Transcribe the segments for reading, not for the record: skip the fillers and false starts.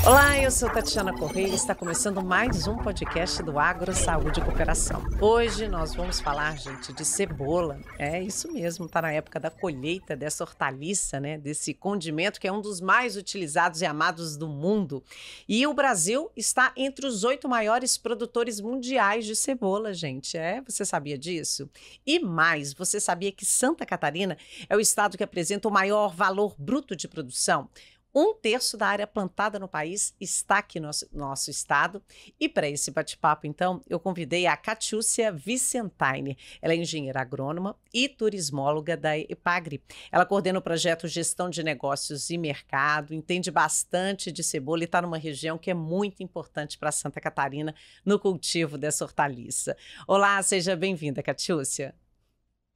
Olá, eu sou Tatiana Correia e está começando mais um podcast do Agro Saúde e Cooperação. Hoje nós vamos falar, gente, de cebola. É isso mesmo, está na época da colheita dessa hortaliça, né? Desse condimento que é um dos mais utilizados e amados do mundo. E o Brasil está entre os 8 maiores produtores mundiais de cebola, gente. Você sabia disso? E mais, você sabia que Santa Catarina é o estado que apresenta o maior valor bruto de produção? 1/3 da área plantada no país está aqui no nosso estado. E para esse bate-papo, então, eu convidei a Catiúcia Vicentaini. Ela é engenheira agrônoma e turismóloga da EPAGRE. Ela coordena o projeto Gestão de Negócios e Mercado, entende bastante de cebola e está numa região que é muito importante para Santa Catarina no cultivo dessa hortaliça. Olá, seja bem-vinda, Catiúcia.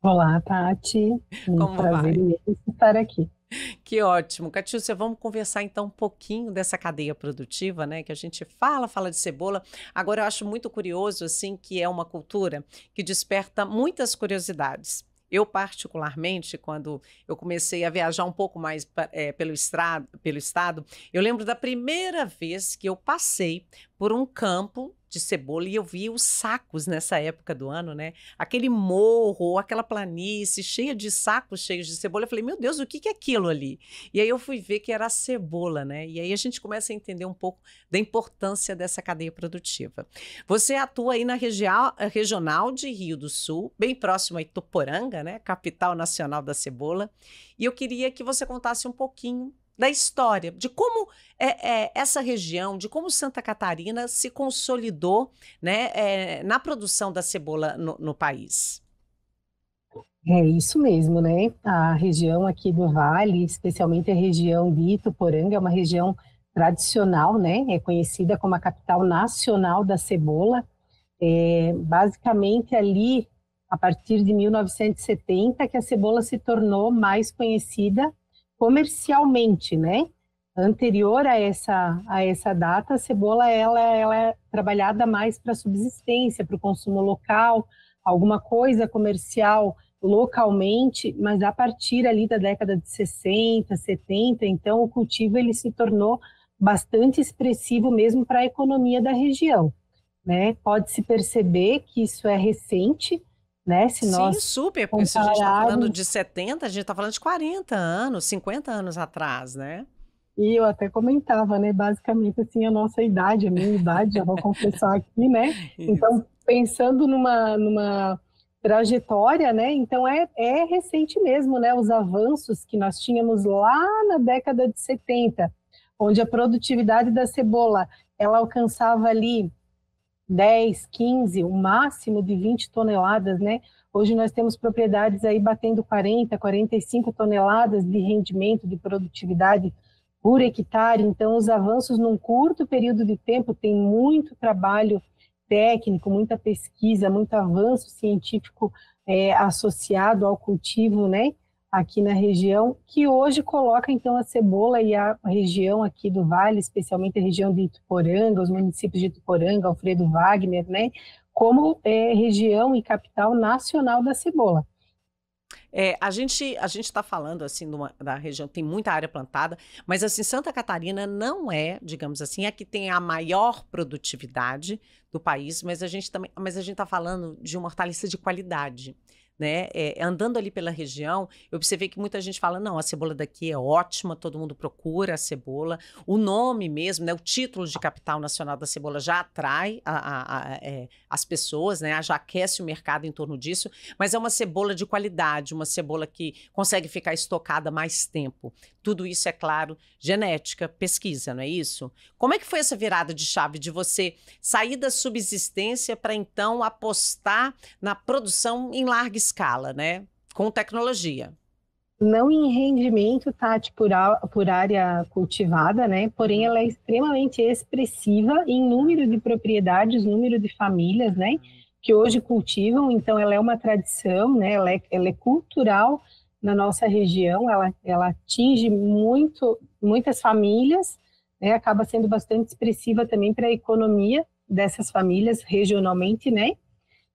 Olá, Tati. Um Como prazer vai? imenso estar aqui. Que ótimo. Catiúcia, vamos conversar então um pouquinho dessa cadeia produtiva, né? Que a gente fala de cebola. Agora, eu acho muito curioso, assim, que é uma cultura que desperta muitas curiosidades. Eu, particularmente, quando eu comecei a viajar um pouco mais pelo estado, eu lembro da primeira vez que eu passei por um campo de cebola e eu vi os sacos nessa época do ano, né? Aquele morro, aquela planície cheia de sacos cheios de cebola. Eu falei, meu Deus, o que é aquilo ali? E aí eu fui ver que era a cebola, né? E aí a gente começa a entender um pouco da importância dessa cadeia produtiva. Você atua aí na regional de Rio do Sul, bem próximo a Ituporanga, né? Capital nacional da cebola. E eu queria que você contasse um pouquinho da história, de como essa região, de como Santa Catarina se consolidou, né, na produção da cebola no país. É isso mesmo, né? A região aqui do Vale, especialmente a região de Ituporanga, é uma região tradicional, né? É conhecida como a capital nacional da cebola. Basicamente ali, a partir de 1970, que a cebola se tornou mais conhecida comercialmente, né? Anterior a essa data, a cebola ela é trabalhada mais para subsistência, para o consumo local, alguma coisa comercial localmente, mas a partir ali da década de 60, 70, então o cultivo ele se tornou bastante expressivo mesmo para a economia da região, né? Pode-se perceber que isso é recente, né? Se Sim, nós super, porque se a gente está falando de compararmos. 70, a gente está falando de 40 anos, 50 anos atrás, né? E eu até comentava, né, basicamente assim, a nossa idade, a minha idade, já vou confessar aqui, né? Isso. Então, pensando numa trajetória, né? Então, é recente mesmo, né? Os avanços que nós tínhamos lá na década de 70, onde a produtividade da cebola, ela alcançava ali 10, 15, o máximo de 20 toneladas, né? Hoje nós temos propriedades aí batendo 40, 45 toneladas de rendimento, de produtividade por hectare. Então, os avanços num curto período de tempo tem muito trabalho técnico, muita pesquisa, muito avanço científico associado ao cultivo, né? Aqui na região, que hoje coloca então a cebola e a região aqui do Vale, especialmente a região de Ituporanga, os municípios de Ituporanga, Alfredo Wagner, né, como região e capital nacional da cebola. A gente está falando assim da região que tem muita área plantada, mas assim Santa Catarina não é, digamos assim, a que tem a maior produtividade do país, mas a gente está falando de uma hortaliça de qualidade. Né? Andando ali pela região, eu observei que muita gente fala, não, a cebola daqui é ótima, todo mundo procura a cebola. O nome mesmo, né, o título de capital nacional da cebola já atrai as pessoas, né, já aquece o mercado em torno disso, mas é uma cebola de qualidade, uma cebola que consegue ficar estocada mais tempo. Tudo isso, é claro, genética, pesquisa, não é isso? Como é que foi essa virada de chave de você sair da subsistência para então apostar na produção em larga escala, né? Com tecnologia. Não em rendimento, Tati, por área cultivada, né? Porém, Uhum. ela é extremamente expressiva em número de propriedades, número de famílias, né? Que hoje cultivam. Então, ela é uma tradição, né? Ela é cultural na nossa região. Ela atinge muitas famílias, né? Acaba sendo bastante expressiva também para a economia dessas famílias regionalmente, né?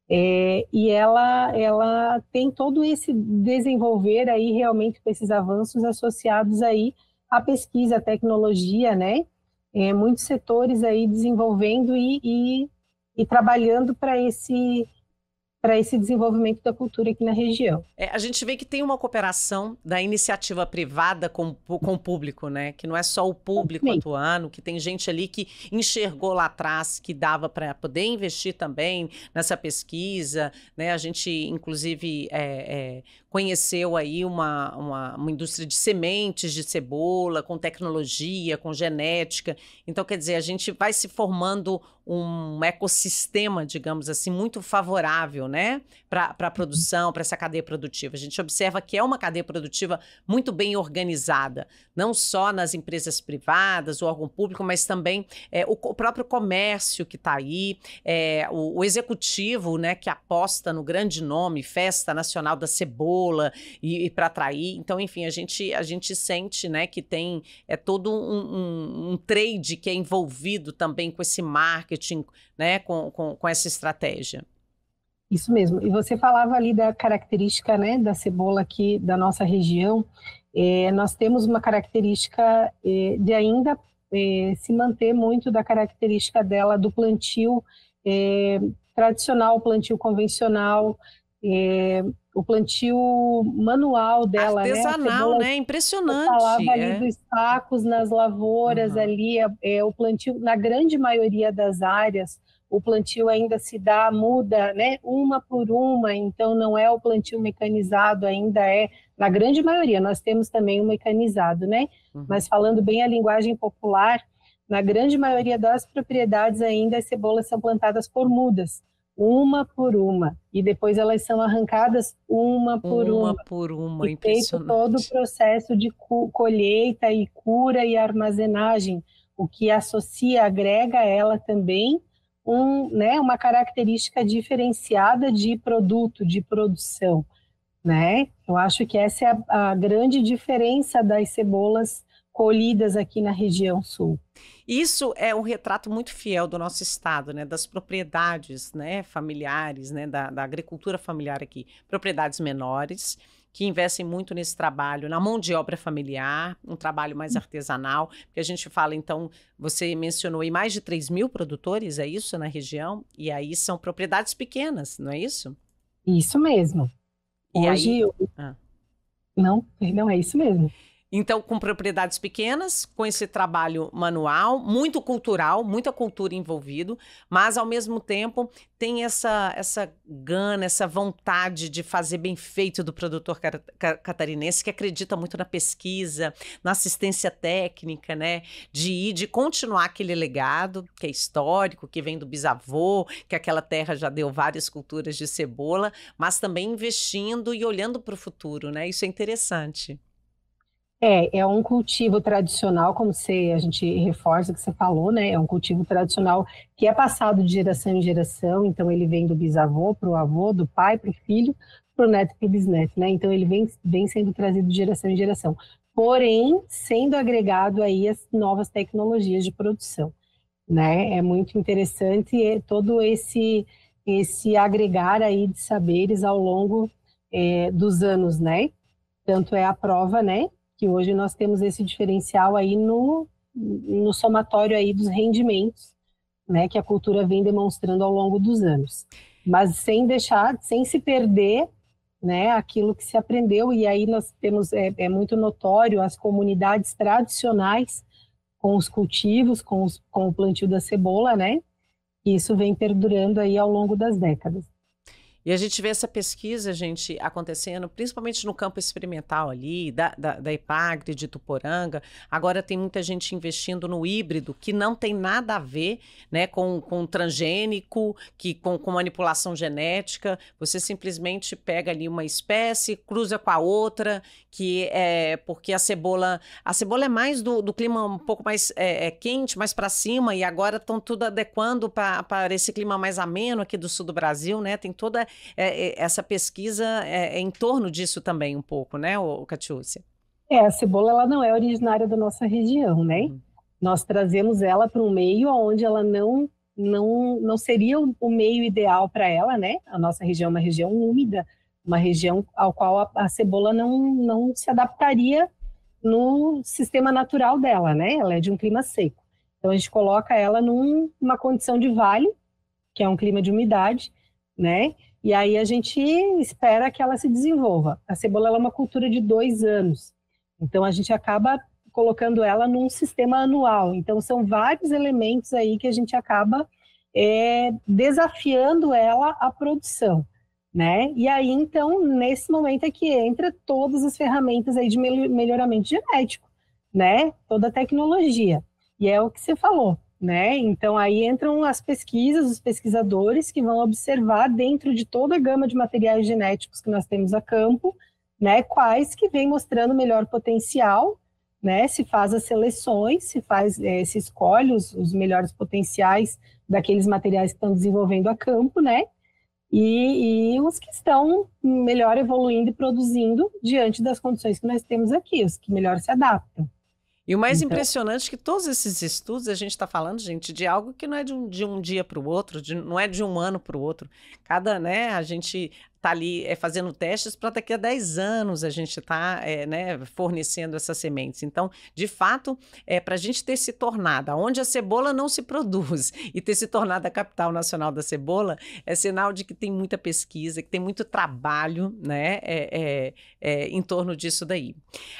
E ela tem todo esse desenvolver aí realmente com esses avanços associados aí à pesquisa, à tecnologia, né? muitos setores aí desenvolvendo e trabalhando para esse desenvolvimento da cultura aqui na região. A gente vê que tem uma cooperação da iniciativa privada com o público, né? Que não é só o público atuando, que tem gente ali que enxergou lá atrás que dava para poder investir também nessa pesquisa, né? A gente, inclusive, conheceu aí uma indústria de sementes de cebola, com tecnologia, com genética. Então, quer dizer, a gente vai se formando um ecossistema, digamos assim, muito favorável, né, para a produção, para essa cadeia produtiva. A gente observa que é uma cadeia produtiva muito bem organizada, não só nas empresas privadas, o órgão público, mas também o próprio comércio que está aí, o executivo, né, que aposta no grande nome, Festa Nacional da Cebola, e para atrair. Então, enfim, a gente sente, né, que tem todo um trade que é envolvido também com esse marketing, né, com essa estratégia. Isso mesmo. E você falava ali da característica, né, da cebola aqui da nossa região. Nós temos uma característica de ainda se manter muito da característica dela do plantio tradicional, plantio convencional, o plantio manual dela, artesanal, né? Impressionante. Eu falava ali dos sacos nas lavouras, ali o plantio, na grande maioria das áreas, o plantio ainda se muda, né? Uma por uma, então não é o plantio mecanizado, ainda na grande maioria, nós temos também o mecanizado, né? Mas falando bem a linguagem popular, na grande maioria das propriedades ainda as cebolas são plantadas por mudas, uma por uma, e depois elas são arrancadas uma por uma. Uma por uma, e feito todo o processo de colheita e cura e armazenagem, o que agrega a ela também uma característica diferenciada de produto, de produção, né? Eu acho que essa é a grande diferença das cebolas colhidas aqui na região sul. Isso é um retrato muito fiel do nosso estado, né? Das propriedades, né, familiares, né, da agricultura familiar aqui. Propriedades menores, que investem muito nesse trabalho, na mão de obra familiar, um trabalho mais artesanal, porque a gente fala, então, você mencionou aí mais de 3.000 produtores, é isso, na região? E aí são propriedades pequenas, não é isso? Isso mesmo. E hoje... Não, é isso mesmo. Então, com propriedades pequenas, com esse trabalho manual, muito cultural, muita cultura envolvido, mas, ao mesmo tempo, tem essa gana, essa vontade de fazer bem feito do produtor catarinense, que acredita muito na pesquisa, na assistência técnica, né? De continuar aquele legado que é histórico, que vem do bisavô, que aquela terra já deu várias culturas de cebola, mas também investindo e olhando para o futuro, né? Isso é interessante. É um cultivo tradicional, como a gente reforça o que você falou, né? É um cultivo tradicional que é passado de geração em geração, então ele vem do bisavô para o avô, do pai para o filho, para o neto e para o bisneto, né? Então ele vem sendo trazido de geração em geração, porém sendo agregado aí as novas tecnologias de produção, né? É muito interessante todo esse agregar aí de saberes ao longo dos anos, né? Tanto é a prova, né? Que hoje nós temos esse diferencial aí no somatório aí dos rendimentos, né, que a cultura vem demonstrando ao longo dos anos, mas sem se perder, né, aquilo que se aprendeu. E aí nós temos, muito notório as comunidades tradicionais com os cultivos, com o plantio da cebola, né, e isso vem perdurando aí ao longo das décadas. E a gente vê essa pesquisa, gente, acontecendo principalmente no campo experimental ali, da Epagre, de Ituporanga. Agora tem muita gente investindo no híbrido, que não tem nada a ver, né, com transgênico, com manipulação genética. Você simplesmente pega ali uma espécie, cruza com a outra, que é porque a cebola é mais do clima um pouco mais quente, mais para cima, e agora estão tudo adequando para esse clima mais ameno aqui do sul do Brasil, né? Tem toda essa pesquisa em torno disso também um pouco, né, Catiúcia? A cebola ela não é originária da nossa região, né? Nós trazemos ela para um meio onde ela não seria o meio ideal para ela, né? A nossa região é uma região úmida, uma região ao qual a cebola não se adaptaria no sistema natural dela, né? Ela é de um clima seco. Então a gente coloca ela numa condição de vale, que é um clima de umidade, né? E aí a gente espera que ela se desenvolva. A cebola ela é uma cultura de 2 anos, então a gente acaba colocando ela num sistema anual. Então são vários elementos aí que a gente acaba desafiando ela à produção, né? E aí então nesse momento é que entra todas as ferramentas aí de melhoramento genético, né? Toda a tecnologia. E é o que você falou, né? Então aí entram as pesquisas, os pesquisadores que vão observar dentro de toda a gama de materiais genéticos que nós temos a campo, né? Quais que vem mostrando melhor potencial, né? Se faz as seleções, se escolhe os melhores potenciais daqueles materiais que estão desenvolvendo a campo, né? E os que estão melhor evoluindo e produzindo diante das condições que nós temos aqui, os que melhor se adaptam. E o mais Então, impressionante é que todos esses estudos, a gente está falando, gente, de algo que não é de um dia para o outro, não é de um ano para o outro. Cada, né, a gente está ali fazendo testes para daqui a 10 anos a gente está né, fornecendo essas sementes. Então, de fato, para a gente ter se tornado, onde a cebola não se produz e ter se tornado a capital nacional da cebola, é sinal de que tem muita pesquisa, que tem muito trabalho, né, em torno disso daí.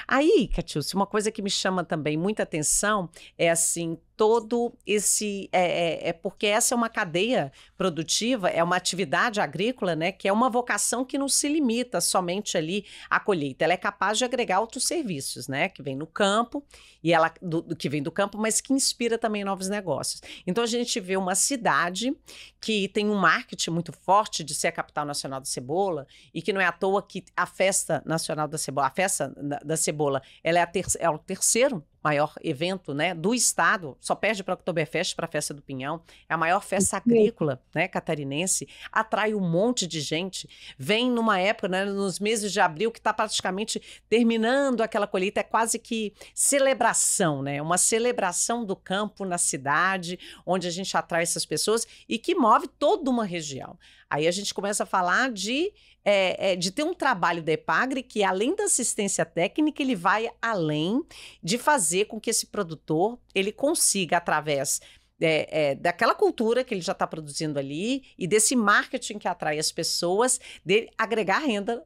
Aí, Catiúcia, uma coisa que me chama também muita atenção é assim, todo esse porque essa é uma cadeia produtiva, é uma atividade agrícola, né, que é uma vocação que não se limita somente ali à colheita, ela é capaz de agregar outros serviços, né, que vem no campo e que vem do campo, mas que inspira também novos negócios. Então a gente vê uma cidade que tem um marketing muito forte de ser a capital nacional da cebola e que não é à toa que a festa nacional da cebola, a festa da cebola, ela é o terceiro maior evento, né, do estado, só perde para o Oktoberfest, para a Festa do Pinhão, é a maior festa agrícola, né, catarinense, atrai um monte de gente, vem numa época, né, nos meses de abril, que está praticamente terminando aquela colheita, é quase que celebração, né, uma celebração do campo na cidade, onde a gente atrai essas pessoas e que move toda uma região. Aí a gente começa a falar de ter um trabalho da Epagre que, além da assistência técnica, ele vai além de fazer com que esse produtor ele consiga, através daquela cultura que ele já está produzindo ali e desse marketing que atrai as pessoas, de agregar renda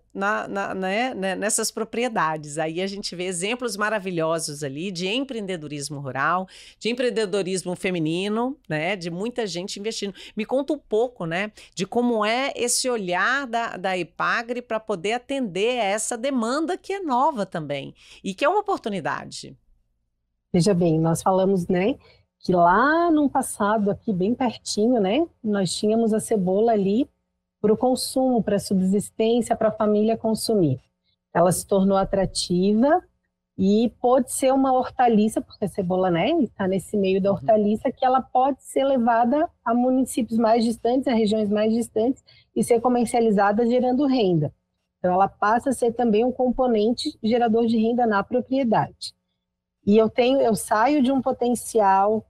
nessas propriedades. Aí a gente vê exemplos maravilhosos ali de empreendedorismo rural, de empreendedorismo feminino, né, de muita gente investindo. Me conta um pouco, né, de como é esse olhar da Epagre para poder atender a essa demanda que é nova também e que é uma oportunidade. veja bem, nós falamos, né, que lá no passado, aqui bem pertinho, né, nós tínhamos a cebola ali para o consumo, para a subsistência, para a família consumir. Ela se tornou atrativa e pode ser uma hortaliça, porque a cebola, né, está nesse meio da hortaliça, que ela pode ser levada a municípios mais distantes, a regiões mais distantes, e ser comercializada gerando renda. Então, ela passa a ser também um componente gerador de renda na propriedade. E eu saio de um potencial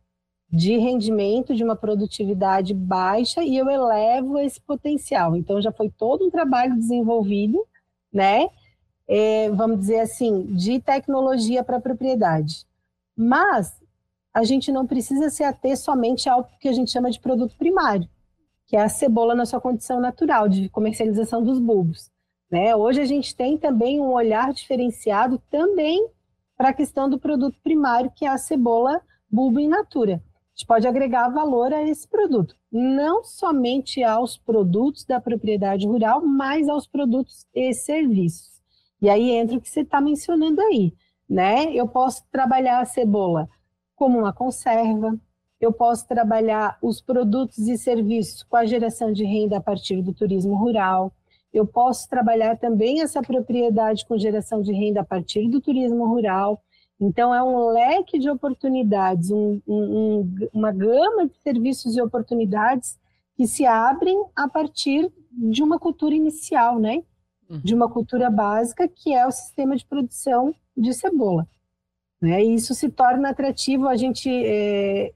de rendimento, de uma produtividade baixa, e eu elevo esse potencial. Então, já foi todo um trabalho desenvolvido, né? Vamos dizer assim, de tecnologia para a propriedade. Mas a gente não precisa se ater somente ao que a gente chama de produto primário, que é a cebola na sua condição natural, de comercialização dos bulbos, né? Hoje a gente tem também um olhar diferenciado também para a questão do produto primário, que é a cebola bulbo in natura. A gente pode agregar valor a esse produto, não somente aos produtos da propriedade rural, mas aos produtos e serviços. E aí entra o que você está mencionando aí, né? Eu posso trabalhar a cebola como uma conserva, eu posso trabalhar os produtos e serviços com a geração de renda a partir do turismo rural, eu posso trabalhar também essa propriedade com geração de renda a partir do turismo rural. Então, é um leque de oportunidades, uma gama de serviços e oportunidades que se abrem a partir de uma cultura inicial, né? De uma cultura básica, que é o sistema de produção de cebola, né? E isso se torna atrativo, a gente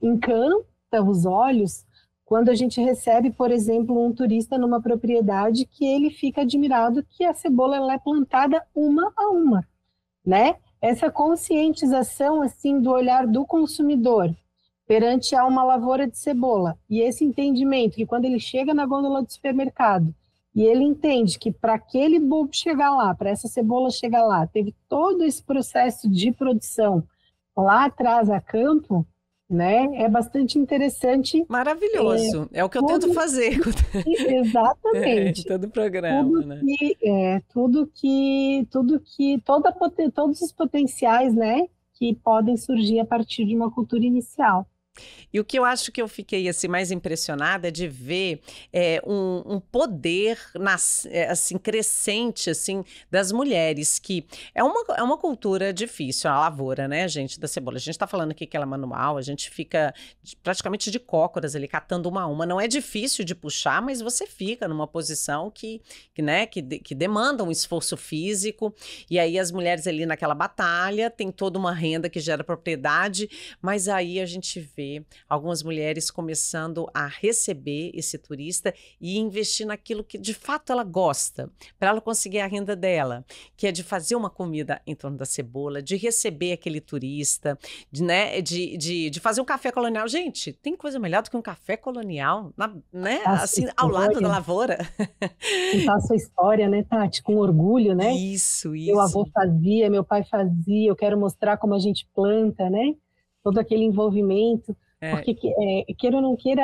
encanta os olhos quando a gente recebe, por exemplo, um turista numa propriedade que ele fica admirado que a cebola ela é plantada uma a uma, né? Essa conscientização assim do olhar do consumidor perante a uma lavoura de cebola. E esse entendimento que quando ele chega na gôndola do supermercado e ele entende que para aquele bulbo chegar lá, para essa cebola chegar lá, teve todo esse processo de produção lá atrás a campo, né? É bastante interessante. Maravilhoso. É o que eu tento fazer em Exatamente. todo programa, né? Todos os potenciais, né, que podem surgir a partir de uma cultura inicial. E o que eu acho que eu fiquei assim mais impressionada é de ver um poder assim crescente assim das mulheres, que é uma cultura difícil, a lavoura, né, gente, da cebola. A gente está falando aqui que ela é manual, a gente fica praticamente de cócoras ali, catando uma a uma. Não é difícil de puxar, mas você fica numa posição que demanda um esforço físico, e aí as mulheres ali naquela batalha, tem toda uma renda que gera propriedade, mas aí a gente vê algumas mulheres começando a receber esse turista e investir naquilo que de fato ela gosta, para ela conseguir a renda dela, que é de fazer uma comida em torno da cebola, de receber aquele turista, de fazer um café colonial. Gente, tem coisa melhor do que um café colonial, né? Assim, ao lado da lavoura. Contar a sua história, né, Tati? Com orgulho, né? Isso. Meu avô fazia, meu pai fazia, eu quero mostrar como a gente planta, né? Todo aquele envolvimento, porque queira ou não queira,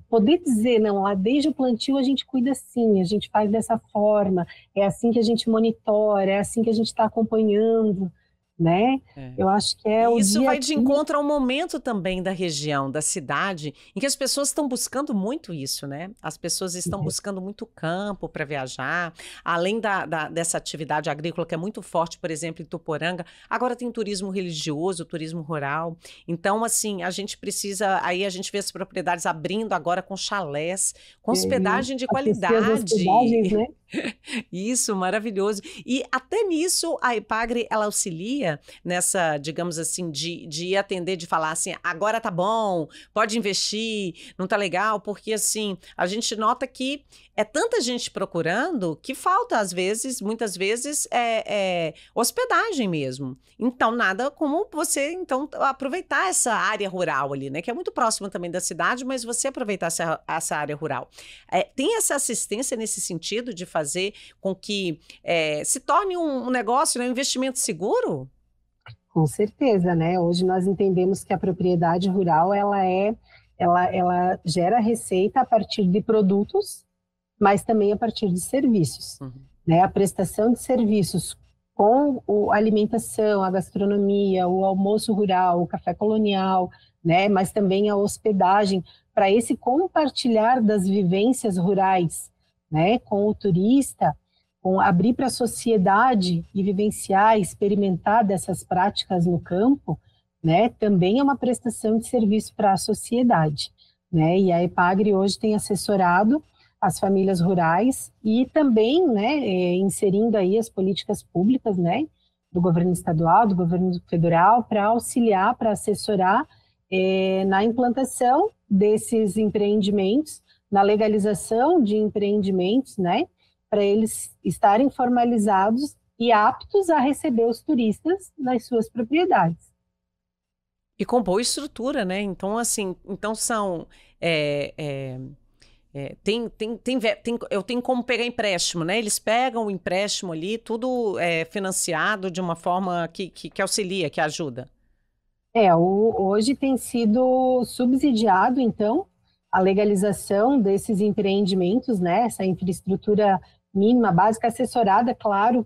poder dizer, não, lá desde o plantio a gente cuida assim, a gente faz dessa forma, é assim que a gente monitora, é assim que a gente está acompanhando, né? Eu acho que é o Isso dia vai de encontro ao momento também da região, da cidade, em que as pessoas estão buscando muito isso, né? As pessoas estão buscando muito campo para viajar, além dessa atividade agrícola que é muito forte, por exemplo, em Tuporanga, agora tem turismo religioso, turismo rural. Então, assim, a gente precisa, aí a gente vê as propriedades abrindo agora com chalés, com hospedagem de qualidade. Hospedagens, né? Isso, maravilhoso. E até nisso a Epagre, ela auxilia nessa, digamos assim, de atender, de falar assim, agora tá bom, pode investir, não tá legal, porque assim, a gente nota que é tanta gente procurando que falta, às vezes, muitas vezes, hospedagem mesmo. Então, nada como você, então, aproveitar essa área rural ali, né? Que é muito próxima também da cidade, mas você aproveitar essa área rural. Tem essa assistência nesse sentido de fazer com que se torne um negócio, né, um investimento seguro? Com certeza, né? Hoje nós entendemos que a propriedade rural, ela gera receita a partir de produtos, mas também a partir de serviços, né? A prestação de serviços com a alimentação, a gastronomia, o almoço rural, o café colonial, né? Mas também a hospedagem, para esse compartilhar das vivências rurais, né? Com o turista, com abrir para a sociedade e vivenciar, experimentar dessas práticas no campo, né? Também é uma prestação de serviço para a sociedade, né? E a Epagre hoje tem assessorado as famílias rurais e também, né, inserindo aí as políticas públicas, né, do governo estadual, do governo federal, para auxiliar, para assessorar na implantação desses empreendimentos, na legalização de empreendimentos, né, para eles estarem formalizados e aptos a receber os turistas nas suas propriedades. E com boa estrutura, né? Então, assim, são... eu tenho como pegar empréstimo, né? Eles pegam o empréstimo ali, tudo financiado de uma forma que auxilia, que ajuda. Hoje tem sido subsidiado, então, a legalização desses empreendimentos, né? Essa infraestrutura mínima, básica, assessorada, claro,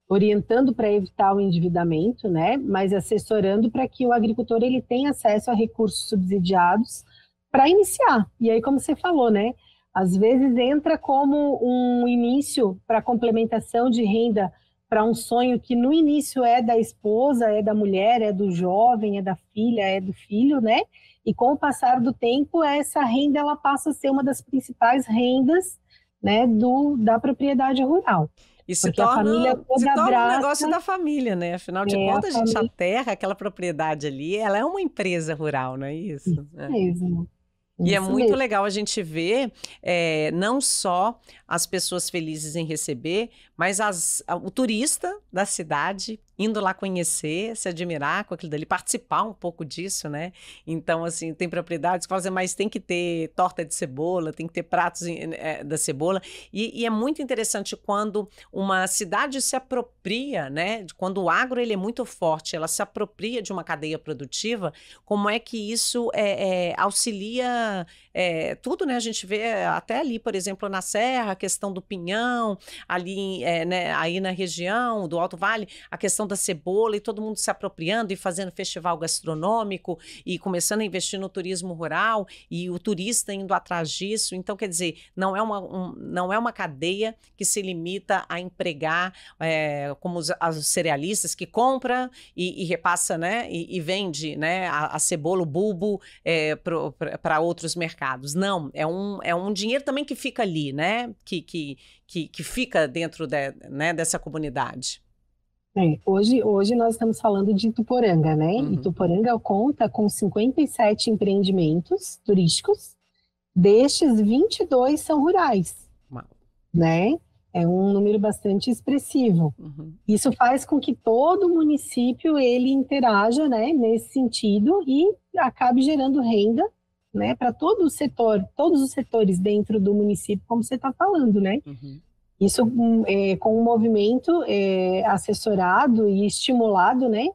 orientando para evitar o endividamento, né? Mas assessorando para que o agricultor ele tenha acesso a recursos subsidiados para iniciar. E aí, como você falou, né? Às vezes entra como um início para complementação de renda para um sonho que no início é da esposa, é da mulher, é do jovem, é da filha, é do filho, né? E com o passar do tempo, essa renda ela passa a ser uma das principais rendas, né, da propriedade rural. E se torna um negócio da família, né? Afinal de contas, a terra, aquela propriedade ali, ela é uma empresa rural, não é isso? Isso mesmo. E é muito legal a gente ver não só as pessoas felizes em receber, mas o turista da cidade indo lá conhecer, se admirar com aquilo dali, participar um pouco disso, né? Então, assim, tem propriedades que falam assim, mas tem que ter torta de cebola, tem que ter pratos da cebola. E é muito interessante quando uma cidade se apropria, né? Quando o agro ele é muito forte, ela se apropria de uma cadeia produtiva, como é que isso auxilia tudo, né? A gente vê até ali, por exemplo, na Serra, a questão do pinhão, ali, né, aí na região do Alto Vale, a questão da cebola e todo mundo se apropriando e fazendo festival gastronômico e começando a investir no turismo rural e o turista indo atrás disso. Então, quer dizer, não é uma cadeia que se limita a empregar como os cerealistas que compra e repassa, né, e vende, né, a cebola, o bulbo para outros mercados. Não, é um dinheiro também que fica ali, né, que fica dentro né, dessa comunidade. Hoje nós estamos falando de Ituporanga, né? Uhum. Ituporanga conta com 57 empreendimentos turísticos, destes 22 são rurais, Uau. né? É um número bastante expressivo. Uhum. Isso faz com que todo município ele interaja, né, nesse sentido e acabe gerando renda, né, para todo o setor, todos os setores dentro do município, como você está falando, né? Uhum. Isso com um movimento assessorado e estimulado, né,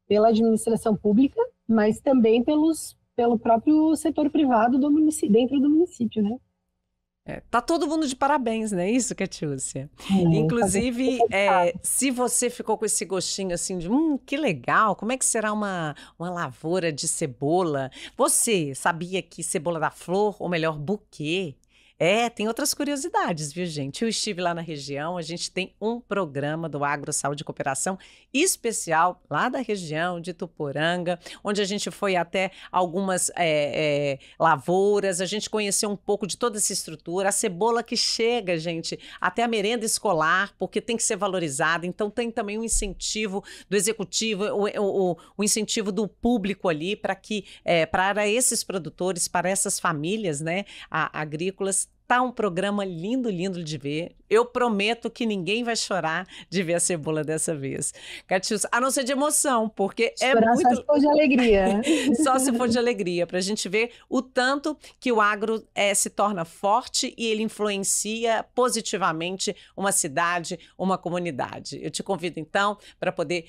pela administração pública, mas também pelo próprio setor privado do município, dentro do município, né? Tá todo mundo de parabéns, não é isso, Catiúcia? Inclusive, se você ficou com esse gostinho assim de que legal, como é que será uma lavoura de cebola? Você sabia que cebola da flor, ou melhor, buquê, tem outras curiosidades, viu, gente? Eu estive lá na região, a gente tem um programa do Agro Saúde e Cooperação especial lá da região de Ituporanga, onde a gente foi até algumas lavouras, a gente conheceu um pouco de toda essa estrutura, a cebola que chega, gente, até a merenda escolar, porque tem que ser valorizada, então tem também um incentivo do executivo, o incentivo do público ali para esses produtores, para essas famílias, né, agrícolas. Tá um programa lindo, lindo de ver. Eu prometo que ninguém vai chorar de ver a cebola dessa vez. Catiúcia, a não ser de emoção, porque chorar muito... só se for de alegria. Só se for de alegria, para a gente ver o tanto que o agro se torna forte e ele influencia positivamente uma cidade, uma comunidade. Eu te convido, então, para poder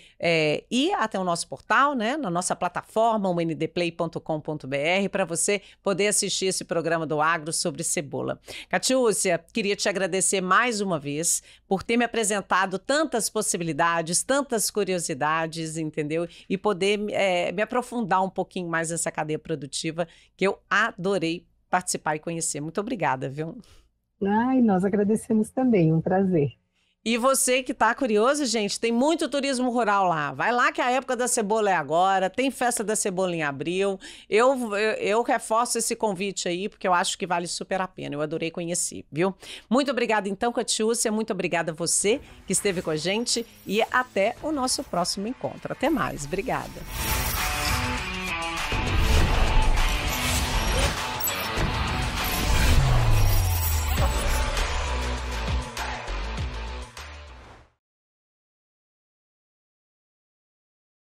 ir até o nosso portal, né, na nossa plataforma, o ndplay.com.br, para você poder assistir esse programa do Agro sobre cebola. Catiúcia, queria te agradecer mais uma vez por ter me apresentado tantas possibilidades, tantas curiosidades, entendeu? E poder me aprofundar um pouquinho mais nessa cadeia produtiva que eu adorei participar e conhecer. Muito obrigada, viu? Ai, nós agradecemos também, um prazer. E você que está curioso, gente, tem muito turismo rural lá. Vai lá que a época da cebola é agora, tem festa da cebola em abril. Eu reforço esse convite aí, porque eu acho que vale super a pena. Eu adorei conhecer, viu? Muito obrigada, então, Catiúcia. Muito obrigada a você que esteve com a gente e até o nosso próximo encontro. Até mais. Obrigada.